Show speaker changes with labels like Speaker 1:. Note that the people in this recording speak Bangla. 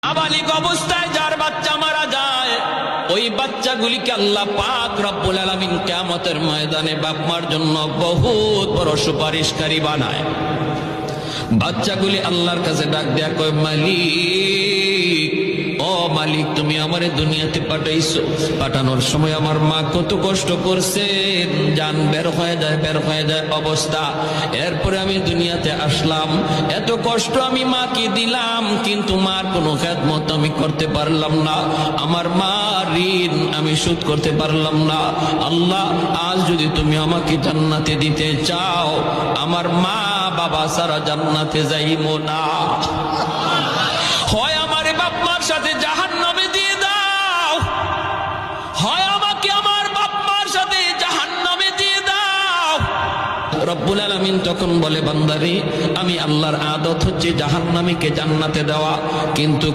Speaker 1: নাবালিগ অবস্থায় যার বাচ্চা মারা যায়, ওই বাচ্চাগুলিকে আল্লাহ পাক রব্বুল আলামিন কিয়ামতের ময়দানে বাপ মার জন্য বহুত বড় সুপারিশকারী বানায়। বাচ্চাগুলি আল্লাহর কাছে ডাক দেয়া কয়, মালিক, ও মালিক, তুমি আমারে দুনিয়াতে পাঠাইছো, পাঠানোর সময় আমার মা কত কষ্ট করছেন, জান বের হয়ে যায় অবস্থা। এরপরে আমি দুনিয়াতে আসলাম, এত কষ্ট আমি মাকে দিলাম, কিন্তু মার কোনো খেদমত আমি করতে পারলাম না, আমার মা ঋণ আমি শোধ করতে পারলাম না। আল্লাহ, আজ যদি তুমি আমাকে জান্নাতে দিতে চাও, আমার মা বাবা সারা জান্নাতে যাইবো না, হয় আমারে বাপ মার সাথে জাহান্নামে দিয়ে দাও, হয় আমাকে আমার বাপ মার সাথে জাহান্নামে দিয়ে দাও। রব্বুল আলামিন তখন বলে, বান্দারে, আমি আল্লাহর আদত হচ্ছে জাহান্নামীকে জান্নাতে দেওয়া, কিন্তু